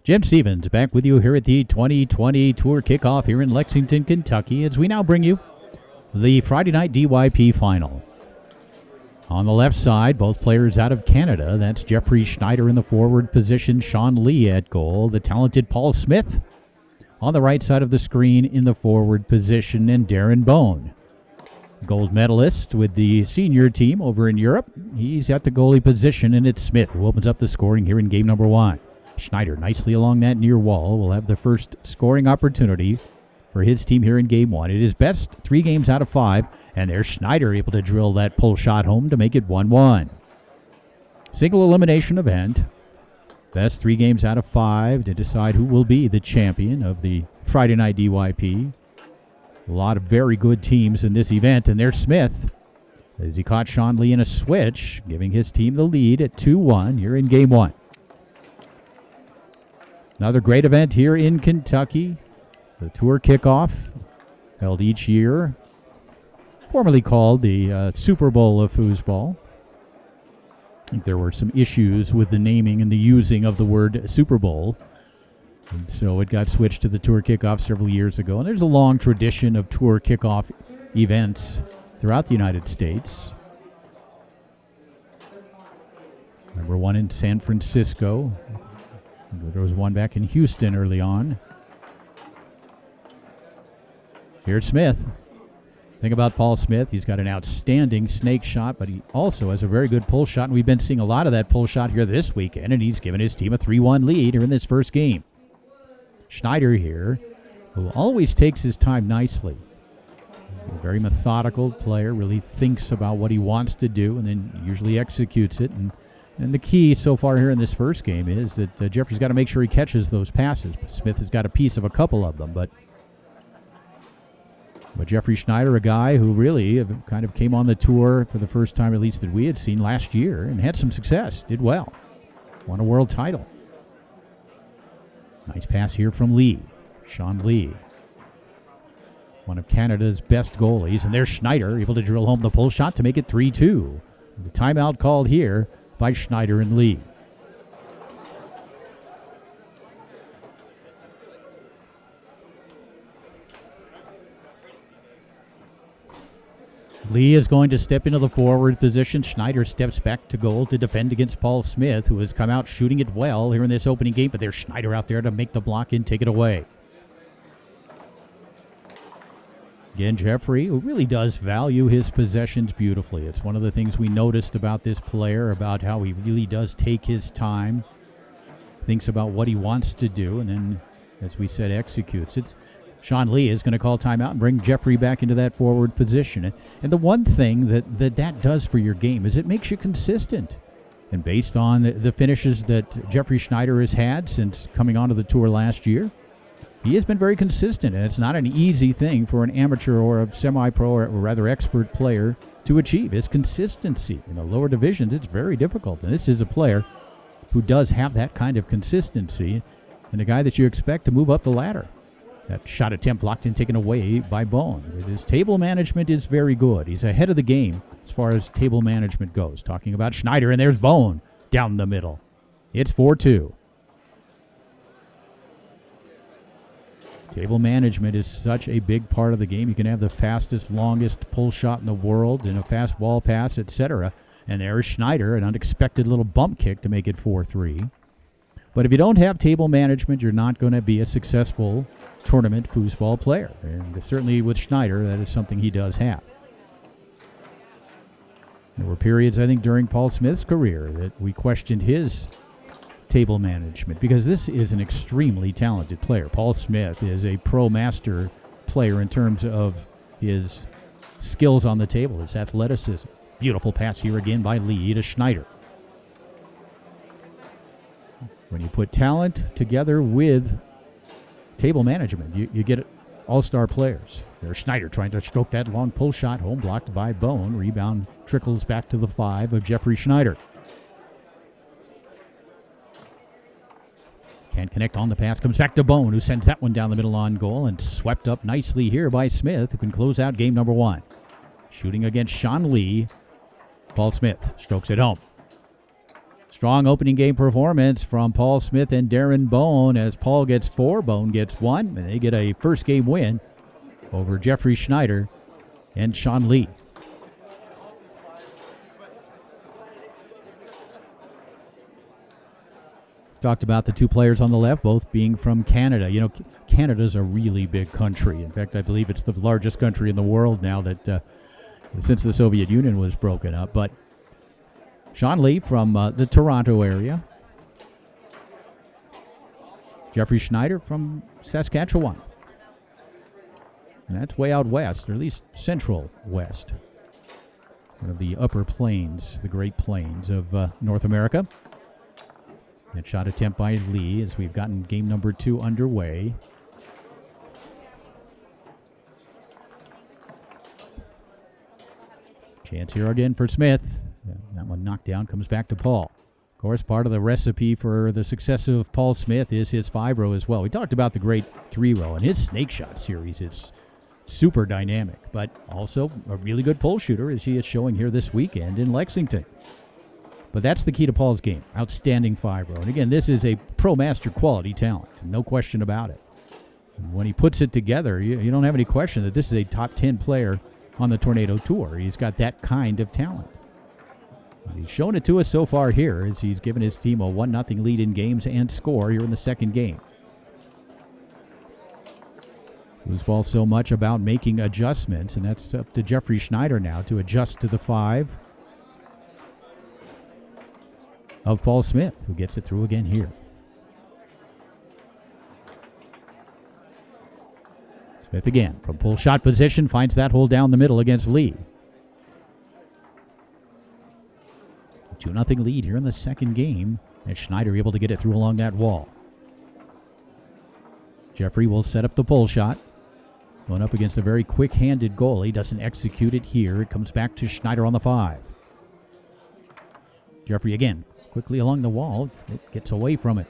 Jim Stevens back with you here at the 2020 Tour Kickoff here in Lexington, Kentucky, as we now bring you the Friday night DYP final. On the left side, both players out of Canada. That's Jeffrey Schneider in the forward position, Sean Lee at goal, the talented Paul Smith on the right side of the screen in the forward position, and Darren Bone, gold medalist with the senior team over in Europe. He's at the goalie position, and it's Smith who opens up the scoring here in game number one. Schneider nicely along that near wall will have the first scoring opportunity for his team here in game one. It is best 3 games out of 5, and there's Schneider able to drill that pull shot home to make it 1-1. Single elimination event. Best 3 games out of 5 to decide who will be the champion of the Friday night DYP. A lot of very good teams in this event, and there's Smith as he caught Sean Lee in a switch, giving his team the lead at 2-1 here in game one. Another great event here in Kentucky. The Tour Kickoff, held each year, formerly called the Super Bowl of foosball. I think there were some issues with the naming and the using of the word Super Bowl, and so it got switched to the Tour Kickoff several years ago. And there's a long tradition of Tour Kickoff events throughout the United States. Remember one in San Francisco. There was one back in Houston early on. Here's Smith. Think about Paul Smith. He's got an outstanding snake shot, but he also has a very good pull shot, and we've been seeing a lot of that pull shot here this weekend, and he's given his team a 3-1 lead here in this first game. Schneider here, who always takes his time nicely. A very methodical player, really thinks about what he wants to do and then usually executes it. And the key so far here in this first game is that Jeffrey's got to make sure he catches those passes. Smith has got a piece of a couple of them, but Jeffrey Schneider, a guy who really kind of came on the tour for the first time, at least that we had seen last year, and had some success, did well, won a world title. Nice pass here from Lee, Sean Lee, one of Canada's best goalies, and there's Schneider able to drill home the pull shot to make it 3-2. The timeout called here by Schneider and Lee. Lee is going to step into the forward position. Schneider steps back to goal to defend against Paul Smith, who has come out shooting it well here in this opening game, but there's Schneider out there to make the block and take it away. Again, Jeffrey, who really does value his possessions beautifully. It's one of the things we noticed about this player, about how he really does take his time, thinks about what he wants to do, and then, as we said, executes. Sean Lee is going to call timeout and bring Jeffrey back into that forward position. And the one thing that does for your game is it makes you consistent. And based on the finishes that Jeffrey Schneider has had since coming onto the tour last year, he has been very consistent, and it's not an easy thing for an amateur or a semi-pro or rather expert player to achieve. It's consistency. In the lower divisions, it's very difficult. And this is a player who does have that kind of consistency, and a guy that you expect to move up the ladder. That shot attempt blocked and taken away by Bone. His table management is very good. He's ahead of the game as far as table management goes. Talking about Schneider, and there's Bone down the middle. It's 4-2. Table management is such a big part of the game. You can have the fastest, longest pull shot in the world and a fast ball pass, etc. And there's Schneider, an unexpected little bump kick to make it 4-3. But if you don't have table management, you're not going to be a successful tournament foosball player. And certainly with Schneider, that is something he does have. There were periods, I think, during Paul Smith's career that we questioned his table management, because this is an extremely talented player. Paul Smith is a pro master player in terms of his skills on the table, his athleticism. Beautiful pass here again by Lee to Schneider. When you put talent together with table management, you get all-star players. There's Schneider trying to stroke that long pull shot home, blocked by Bone. Rebound trickles back to the 5 of Jeffrey Schneider. Can't connect on the pass, comes back to Bone, who sends that one down the middle on goal, and swept up nicely here by Smith, who can close out game number 1. Shooting against Sean Lee. Paul Smith strokes it home. Strong opening game performance from Paul Smith and Darren Bone, as Paul gets 4, Bone gets 1, and they get a first game win over Jeffrey Schneider and Sean Lee. Talked about the two players on the left, both being from Canada. You know, Canada's a really big country. In fact, I believe it's the largest country in the world now that since the Soviet Union was broken up. But Sean Lee from the Toronto area. Jeffrey Schneider from Saskatchewan. And that's way out west, or at least central west. One of the upper plains, the Great Plains of North America. That shot attempt by Lee as we've gotten game number 2 underway. Chance here again for Smith. That one knocked down, comes back to Paul. Of course, part of the recipe for the success of Paul Smith is his 5-row as well. We talked about the great 3-row, and his snake shot series is super dynamic, but also a really good pole shooter, as he is showing here this weekend in Lexington. But that's the key to Paul's game, outstanding 5-row. And again, this is a pro master quality talent, no question about it. And when he puts it together, you don't have any question that this is a top 10 player on the Tornado Tour. He's got that kind of talent. And he's shown it to us so far here as he's given his team a 1-0 lead in games and score here in the second game. Foosball so much about making adjustments, and that's up to Jeffrey Schneider now to adjust to the 5 of Paul Smith, who gets it through again here. Smith again from pull shot position, finds that hole down the middle against Lee. 2-0 lead here in the second game, and Schneider able to get it through along that wall. Jeffrey will set up the pull shot. Going up against a very quick-handed goalie, doesn't execute it here. It comes back to Schneider on the 5. Jeffrey again, quickly along the wall. It gets away from it.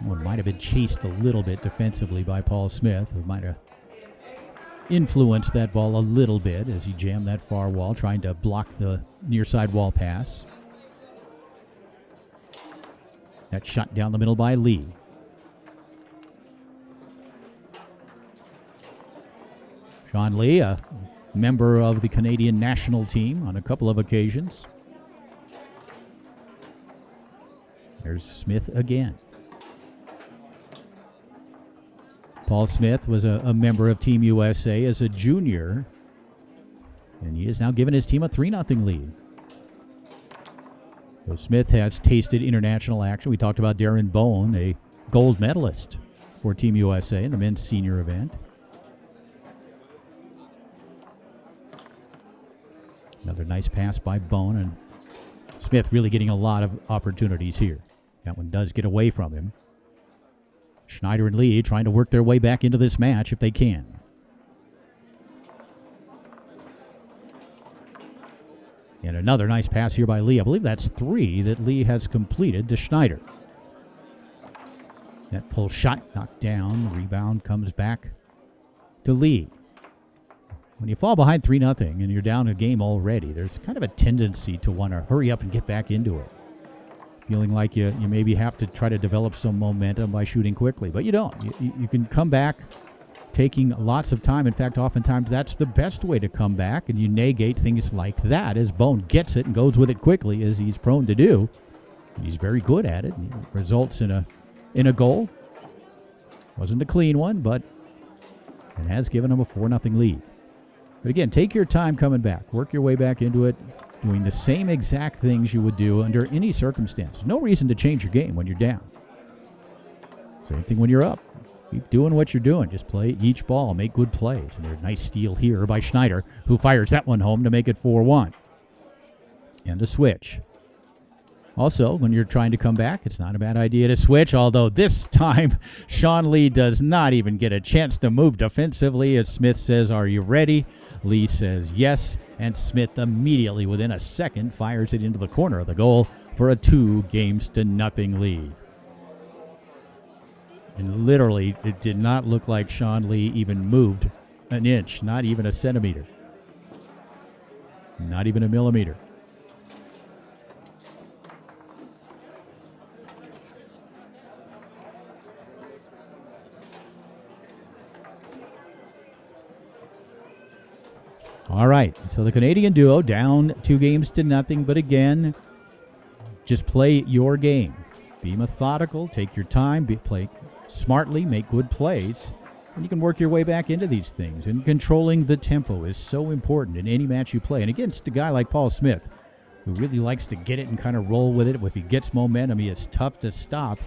One might have been chased a little bit defensively by Paul Smith, who might have influenced that ball a little bit as he jammed that far wall, trying to block the near side wall pass. That shot down the middle by Lee. Sean Lee, a member of the Canadian national team on a couple of occasions. There's Smith again. Paul Smith was a member of Team USA as a junior, and he has now given his team a 3-0 lead. So Smith has tasted international action. We talked about Darren Bone, a gold medalist for Team USA in the men's senior event. Another nice pass by Bone, and Smith really getting a lot of opportunities here. That one does get away from him. Schneider and Lee trying to work their way back into this match if they can. And another nice pass here by Lee. I believe that's 3 that Lee has completed to Schneider. That pull shot knocked down. The rebound comes back to Lee. When you fall behind 3-0 and you're down a game already, there's kind of a tendency to want to hurry up and get back into it. Feeling like you maybe have to try to develop some momentum by shooting quickly. But you don't. You can come back taking lots of time. In fact, oftentimes that's the best way to come back, and you negate things like that as Bone gets it and goes with it quickly, as he's prone to do. He's very good at it. It results in a goal. Wasn't a clean one, but it has given him a 4-0 lead. But again, take your time coming back. Work your way back into it, doing the same exact things you would do under any circumstance. No reason to change your game when you're down. Same thing when you're up. Keep doing what you're doing. Just play each ball, make good plays. And there's a nice steal here by Schneider, who fires that one home to make it 4-1. And a switch. Also, when you're trying to come back, it's not a bad idea to switch, although this time Sean Lee does not even get a chance to move defensively as Smith says, "Are you ready?" Lee says yes, and Smith immediately, within a second, fires it into the corner of the goal for a 2-0 lead. And literally, it did not look like Sean Lee even moved an inch, not even a centimeter, not even a millimeter. All right, so the Canadian duo down 2-0, but again, just play your game. Be methodical, take your time, play smartly, make good plays, and you can work your way back into these things. And controlling the tempo is so important in any match you play. And against a guy like Paul Smith, who really likes to get it and kind of roll with it. If he gets momentum, he is tough to stop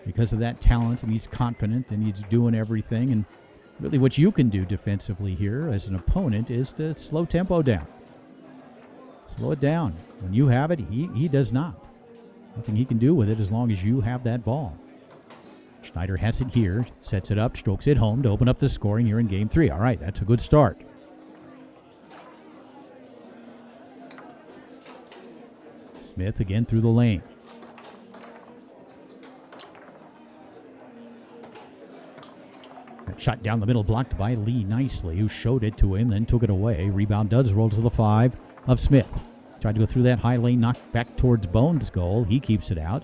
because of that talent, and he's confident, and he's doing everything. And really what you can do defensively here as an opponent is to slow tempo down. Slow it down. When you have it, he does not. Nothing he can do with it as long as you have that ball. Schneider has it here, sets it up, strokes it home to open up the scoring here in Game 3. All right, that's a good start. Smith again through the lane. That shot down the middle blocked by Lee nicely, who showed it to him, then took it away. Rebound does roll to the 5 of Smith. Tried to go through that high lane, knocked back towards Bone's goal. He keeps it out.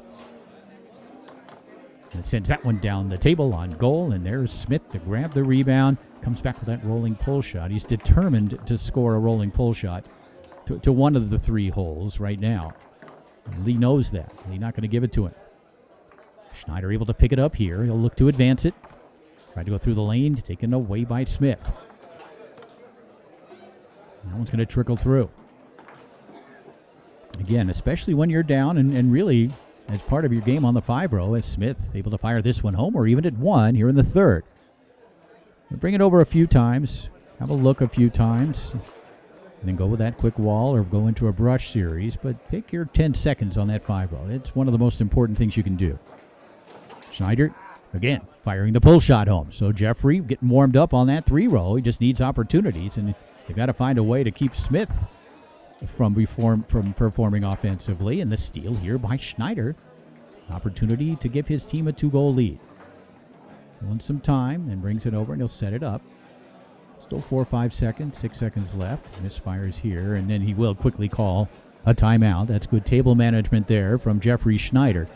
And sends that one down the table on goal, and there's Smith to grab the rebound. Comes back with that rolling pull shot. He's determined to score a rolling pull shot to one of the 3 holes right now. And Lee knows that. He's not going to give it to him. Schneider able to pick it up here. He'll look to advance it. Tried to go through the lane, taken away by Smith. That one's going to trickle through. Again, especially when you're down and really as part of your game on the 5 row, as Smith able to fire this one home or even at 1 here in the 3rd. We'll bring it over a few times, have a look a few times, and then go with that quick wall or go into a brush series, but take your 10 seconds on that 5 row. It's one of the most important things you can do. Schneider, again, firing the pull shot home. So Jeffrey getting warmed up on that 3 row. He just needs opportunities, and they've got to find a way to keep Smith from performing offensively. And the steal here by Schneider. Opportunity to give his team a 2-goal lead. Wants some time and brings it over, and he'll set it up. Still 4 or 5 seconds, 6 seconds left. Misfires here, and then he will quickly call a timeout. That's good table management there from Jeffrey Schneider.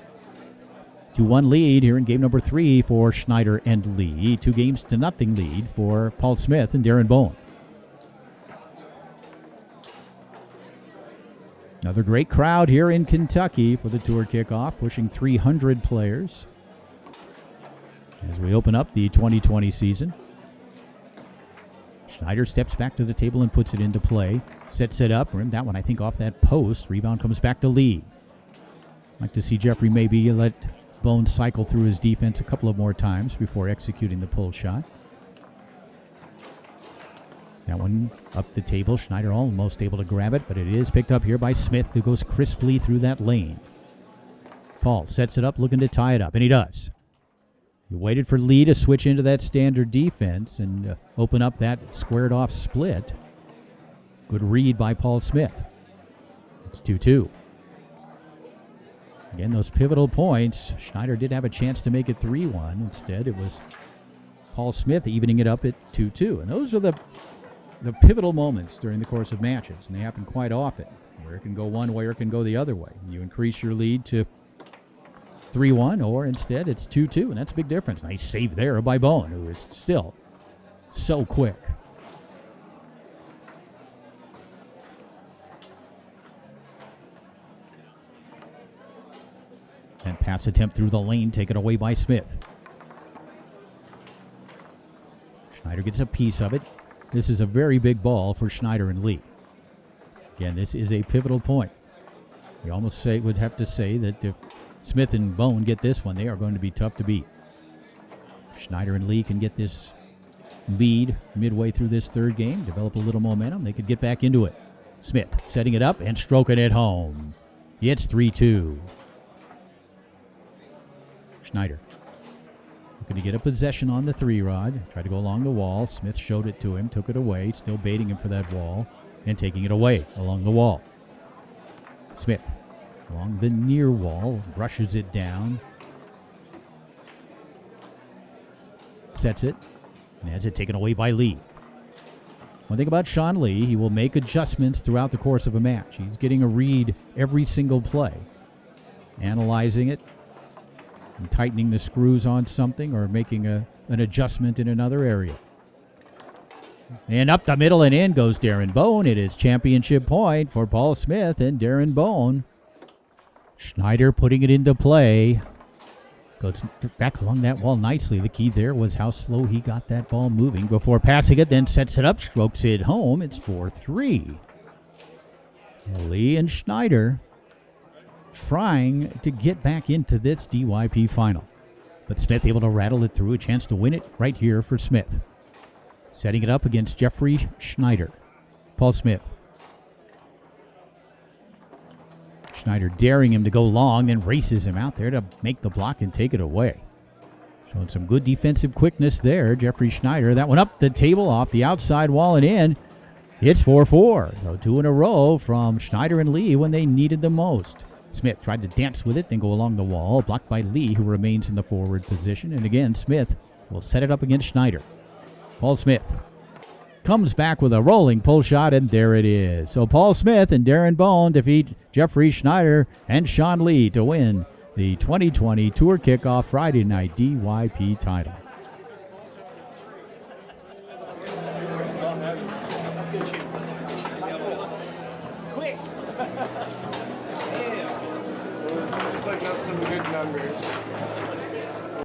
2-1 lead here in game number 3 for Schneider and Lee. 2-0 lead for Paul Smith and Darren Bone. Another great crowd here in Kentucky for the tour kickoff, pushing 300 players as we open up the 2020 season. Schneider steps back to the table and puts it into play. Sets it up. Rimmed that one, I think, off that post. Rebound comes back to Lee. Like to see Jeffrey maybe let Bone cycle through his defense a couple of more times before executing the pull shot. That one up the table. Schneider almost able to grab it, but it is picked up here by Smith, who goes crisply through that lane. Paul sets it up, looking to tie it up, and he does. He waited for Lee to switch into that standard defense and open up that squared-off split. Good read by Paul Smith. It's 2-2. Again, those pivotal points. Schneider did have a chance to make it 3-1. Instead, it was Paul Smith evening it up at 2-2. And those are the pivotal moments during the course of matches, and they happen quite often, where it can go one way or it can go the other way. You increase your lead to 3-1, or instead it's 2-2, and that's a big difference. Nice save there by Bone, who is still so quick. And pass attempt through the lane, taken away by Smith. Schneider gets a piece of it. This is a very big ball for Schneider and Lee. Again, this is a pivotal point. We almost would have to say that if Smith and Bone get this one, they are going to be tough to beat. Schneider and Lee can get this lead midway through this 3rd game, develop a little momentum. They could get back into it. Smith setting it up and stroking it home. It's 3-2. Schneider looking to get a possession on the 3-rod. Tried to go along the wall. Smith showed it to him, took it away, still baiting him for that wall, and taking it away along the wall. Smith along the near wall, rushes it down. Sets it, and has it taken away by Lee. One thing about Sean Lee, he will make adjustments throughout the course of a match. He's getting a read every single play, analyzing it, and tightening the screws on something or making an adjustment in another area. And up the middle and in goes Darren Bone. It is championship point for Paul Smith and Darren Bone. Schneider putting it into play. Goes back along that wall nicely. The key there was how slow he got that ball moving before passing it, then sets it up, strokes it home. It's 4-3. Lee and Schneider trying to get back into this DYP final. But Smith able to rattle it through. A chance to win it right here for Smith. Setting it up against Jeffrey Schneider. Paul Smith. Schneider daring him to go long, then races him out there to make the block and take it away. Showing some good defensive quickness there, Jeffrey Schneider. That one up the table, off the outside wall and in. It's 4-4. So 2 in a row from Schneider and Lee when they needed them most. Smith tried to dance with it, then go along the wall. Blocked by Lee, who remains in the forward position. And again, Smith will set it up against Schneider. Paul Smith comes back with a rolling pull shot, and there it is. So Paul Smith and Darren Bone defeat Jeffrey Schneider and Sean Lee to win the 2020 Tour Kickoff Friday Night DYP title. Quick! Putting up some good numbers.